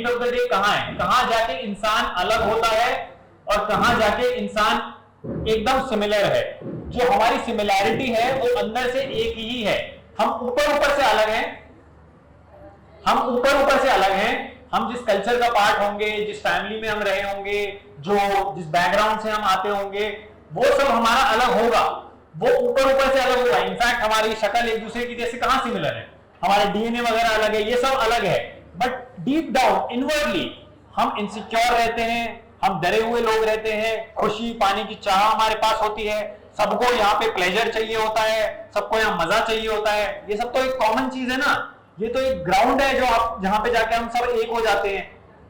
End of the day कहां है, कहां जाके इंसान अलग होता है और कहां जाके इंसान एकदम सिमिलर है। जो हमारी सिमिलैरिटी है वो अंदर से एक ही है। हम ऊपर ऊपर से अलग हैं, हम ऊपर ऊपर से अलग हैं। हम जिस कल्चर का पार्ट होंगे, जिस फैमिली में हम रहे होंगे, जिस बैकग्राउंड से हम आते होंगे, वो सब हमारा अलग होगा, वो ऊपर ऊपर से अलग होगा। इनफैक्ट हमारी शक्ल एक दूसरे की जैसे कहां सिमिलर है, हमारे डीएनए वगैरह अलग है, ये सब अलग है। बट डीप डाउन इनवर्डली हम इनसिक्योर रहते हैं, हम डरे हुए लोग रहते हैं, खुशी पाने की चाह हमारे पास होती है, सबको यहाँ पे प्लेजर चाहिए होता है, सबको यहाँ मजा चाहिए होता है। ये सब तो एक कॉमन चीज है ना, ये तो एक ग्राउंड है जो आप जहां पे जाके हम सब एक हो जाते हैं।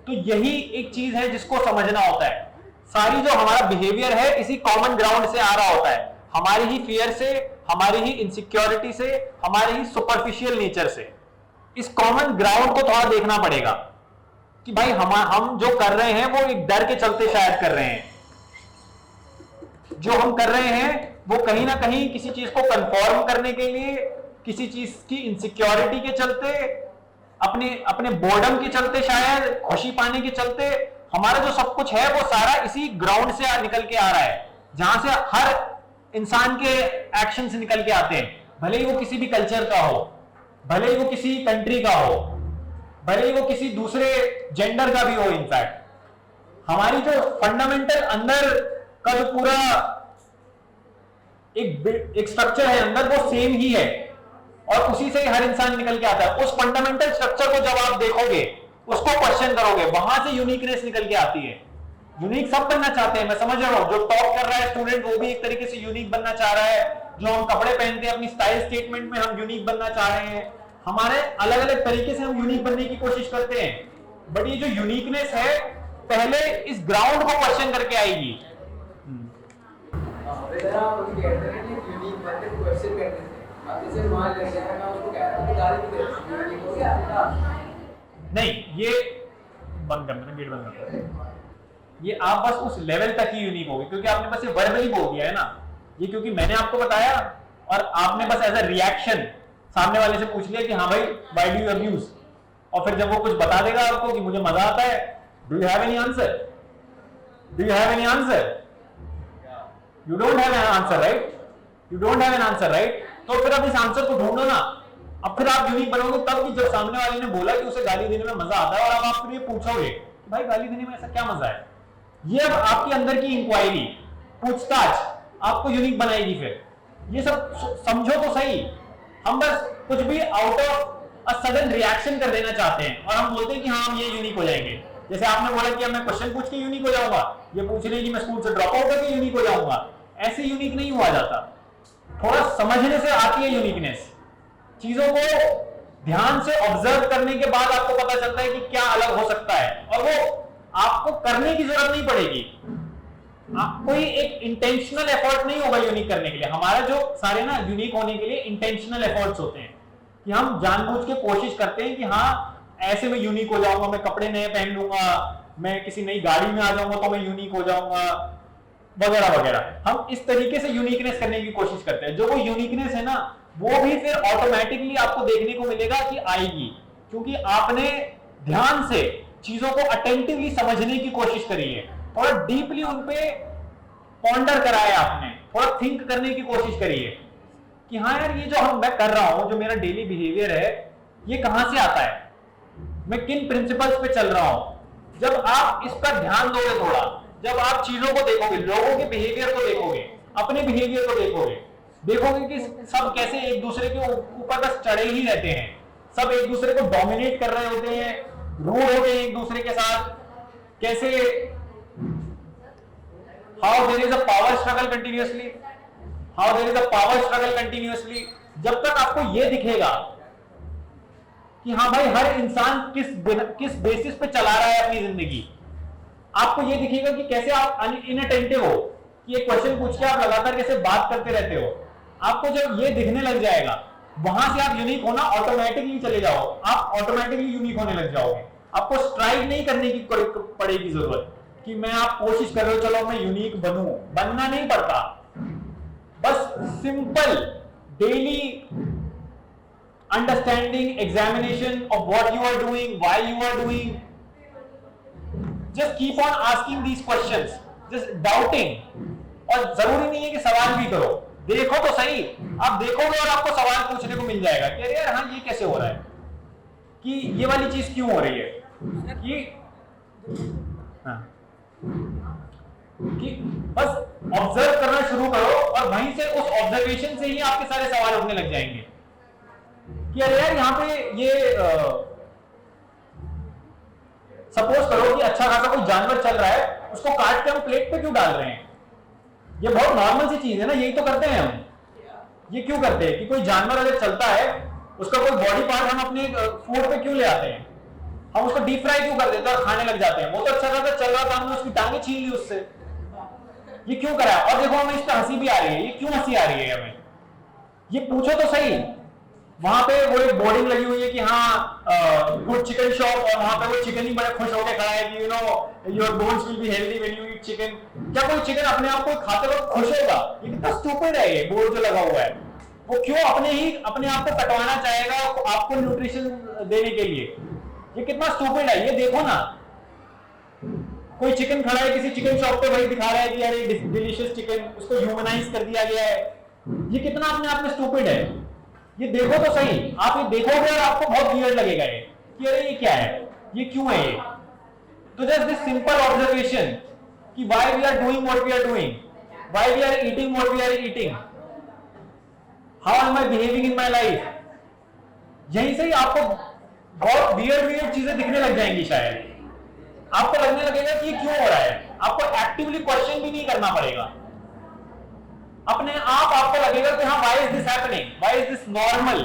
तो यही एक चीज है जिसको समझना होता है। सारी जो हमारा बिहेवियर है इसी कॉमन ग्राउंड से आ रहा होता है, हमारी ही फियर से, हमारी ही इनसिक्योरिटी से, हमारे ही सुपरफिशियल नेचर से। इस कॉमन ग्राउंड को थोड़ा देखना पड़ेगा कि भाई हम जो कर रहे हैं वो एक डर के चलते शायद कर रहे हैं। जो हम कर रहे हैं वो कहीं ना कहीं किसी चीज को कंफर्म करने के लिए, किसी चीज की इनसिक्योरिटी के चलते, अपने बोर्डम के चलते, शायद खुशी पाने के चलते, हमारा जो सब कुछ है वो सारा इसी ग्राउंड से निकल के आ रहा है, जहां से हर इंसान के एक्शंस निकल के आते हैं। भले ही वो किसी भी कल्चर का हो, भले ही वो किसी कंट्री का हो, भले ही वो किसी दूसरे जेंडर का भी हो। इनफैक्ट हमारी जो फंडामेंटल अंदर का जो पूरा एक स्ट्रक्चर है अंदर, वो सेम ही है और उसी से हर इंसान निकल के आता है। उस फंडामेंटल स्ट्रक्चर को जब आप देखोगे, उसको क्वेश्चन करोगे, वहां से यूनिकनेस निकल के आती है। यूनिक सब बनना चाहते हैं, मैं समझ रहा हूं। जो टॉप कर रहा है स्टूडेंट वो भी एक तरीके से यूनिक बनना चाह रहा है। जो हम कपड़े पहनते हैं अपनी स्टाइल स्टेटमेंट में हम यूनिक बनना चाह रहे हैं। हमारे अलग अलग तरीके से हम यूनिक बनने की कोशिश करते हैं। बट ये जो यूनिकनेस है पहले इस ग्राउंड को क्वेश्चन करके आएगी। नहीं, ये बंद करना, गेट बंद करना। ये आप बस उस लेवल तक ही यूनिक होगी क्योंकि आपने बस ये वर्बली बोल दिया है ना। ये क्योंकि मैंने आपको बताया और आपने बस एज अ रिएक्शन सामने वाले से पूछ लिया कि हाँ भाई व्हाई डू यू अब्यूज, और फिर जब वो कुछ बता देगा आपको कि मुझे मजा आता है, do you have any answer? Do you have any answer? You don't have an answer, right? You don't have an answer, right? तो फिर आप इस आंसर को ढूंढो ना। अब फिर आप यूनिक बनोगे तब कि जब सामने वाले ने बोला कि उसे गाली देने में मजा आता है, और अब आप फिर ये पूछोगे कि भाई गाली देने में ऐसा क्या मजा है। ये अब आपकी अंदर की इंक्वायरी, पूछताछ आपको यूनिक बनाएगी। फिर ये सब समझो तो सही। हम बस कुछ भी out of a sudden reaction कर देना चाहते हैं और हम बोलते हैं कि हाँ हम ये यूनिक हो जाएंगे। जैसे आपने बोला कि अब मैं क्वेश्चन पूछ के यूनिक हो जाऊंगा, ये पूछ रहे कि मैं स्कूल से ड्रॉप आउट करके यूनिक हो जाऊंगा। ऐसे यूनिक नहीं हुआ जाता। थोड़ा समझने से आती है यूनिकनेस। चीजों को ध्यान से ऑब्जर्व करने के बाद आपको पता चलता है कि क्या अलग हो सकता है, और वो आपको करने की जरूरत नहीं पड़ेगी। कोई एक इंटेंशनल एफर्ट नहीं होगा यूनिक करने के लिए। हमारा जो सारे ना यूनिक होने के लिए इंटेंशनल एफर्ट्स होते हैं कि हम जानबूझ के कोशिश करते हैं कि हाँ ऐसे में यूनिक हो जाऊंगा, मैं कपड़े नए पहन लूंगा, मैं किसी नई गाड़ी में आ जाऊंगा तो मैं यूनिक हो जाऊंगा, वगैरह वगैरह। हम इस तरीके से यूनिकनेस करने की कोशिश करते हैं। जो वो यूनिकनेस है ना, वो भी फिर ऑटोमेटिकली आपको देखने को मिलेगा कि आएगी, क्योंकि आपने ध्यान से चीजों को अटेंटिवली समझने की कोशिश करी है, थोड़ा डीपली उन पे पॉन्डर कराया आपने, थोड़ा थिंक करने की कोशिश करी है कि हाँ यार ये जो मैं कर रहा हूं, जो मेरा डेली बिहेवियर है, ये कहां से आता है, मैं किन प्रिंसिपल्स पे चल रहा हूं। जब आप इस पर ध्यान दोगे थोड़ा, जब आप चीजों को देखोगे, लोगों के बिहेवियर को देखोगे, अपने बिहेवियर को देखोगे कि सब कैसे एक दूसरे के ऊपर बस चढ़े ही रहते हैं, सब एक दूसरे को डोमिनेट कर रहे होते हैं, रूड होते हैं एक दूसरे के साथ, कैसे how there is a power struggle continuously, how there is a power struggle continuously. जब तक आपको यह दिखेगा कि हाँ भाई हर इंसान किस बेसिस पे चला रहा है अपनी जिंदगी, आपको यह दिखेगा कि कैसे आप इनअटेंटिव हो, कि ये क्वेश्चन पूछ के आप लगातार कैसे बात करते रहते हो। आपको जब ये दिखने लग जाएगा, वहां से आप यूनिक होना ऑटोमेटिकली चले जाओ, आप ऑटोमेटिकली यूनिक होने लग जाओगे। आपको स्ट्राइव नहीं करने की पड़ेगी जरूरत कि मैं आप कोशिश कर रहे हो चलो मैं यूनिक बनूं, बनना नहीं पड़ता। बस simple daily understanding, examination of what you are doing, why you are doing, just keep on asking these questions, just doubting, और जरूरी नहीं है कि सवाल भी करो, देखो तो सही, आप देखोगे और आपको सवाल पूछने को मिल जाएगा कि अरे यार हाँ ये कैसे हो रहा है, कि ये वाली चीज क्यों हो रही है, कि बस ऑब्जर्व करना शुरू करो और वहीं से उस ऑब्जर्वेशन से ही आपके सारे सवाल उठने लग जाएंगे कि अरे यार यहाँ पे ये सपोज करो कि अच्छा खासा कोई जानवर चल रहा है, उसको काट के हम प्लेट पे क्यों डाल रहे हैं, ये बहुत नॉर्मल सी चीज है ना, यही तो करते हैं हम। ये क्यों करते हैं कि कोई जानवर अगर चलता है, उसका कोई बॉडी पार्ट हम अपने फूड पे क्यों ले आते हैं, हम उसको डीप फ्राई क्यों कर देते हैं और खाने लग जाते हैं, वो तो अच्छा खासा चल रहा था, हमने उसकी टांगे छीन ली उससे, ये क्यों करा, और देखो हमें इस पर हंसी भी आ रही है, ये क्यों हंसी आ रही है हमें, ये पूछो तो सही। वहां पे वो एक बोर्डिंग लगी हुई है कि हाँ गुड चिकन शॉप, और वहां पे वो चिकन ही बड़े खुश होकर खड़ा है कि you know your bones will be healthy when you eat chicken. क्या कोई चिकन अपने आप को खाते वक्त खुश होगा? ये कितना स्टूपिड है ये बोर्ड जो लगा हुआ है। वो क्यों अपने आप को कटवाना चाहेगा आपको न्यूट्रिशन देने के लिए? ये कितना स्टूपिड है, ये देखो ना। कोई चिकन खड़ा है किसी चिकन शॉप पे, वही दिखा रहा है कि यार ये डिलीशियस चिकन, उसको ह्यूमनाइज कर दिया गया है। ये कितना अपने आप में स्टूपिड है, ये देखो तो सही। आप ये देखोगे और आपको बहुत वियर्ड लगेगा ये कि अरे ये क्या है, ये क्यों है ये। तो जस्ट दिस सिंपल ऑब्जर्वेशन कि why we are doing what we are doing, why we are eating what we are eating, how am I behaving in my life, यहीं से ही आपको बहुत वियर्ड चीजें दिखने लग जाएंगी। शायद आपको लगने लगेगा कि ये क्यों हो रहा है, आपको एक्टिवली क्वेश्चन भी नहीं करना पड़ेगा, अपने आप आपको लगेगा कि हाँ why is this happening, why is this normal.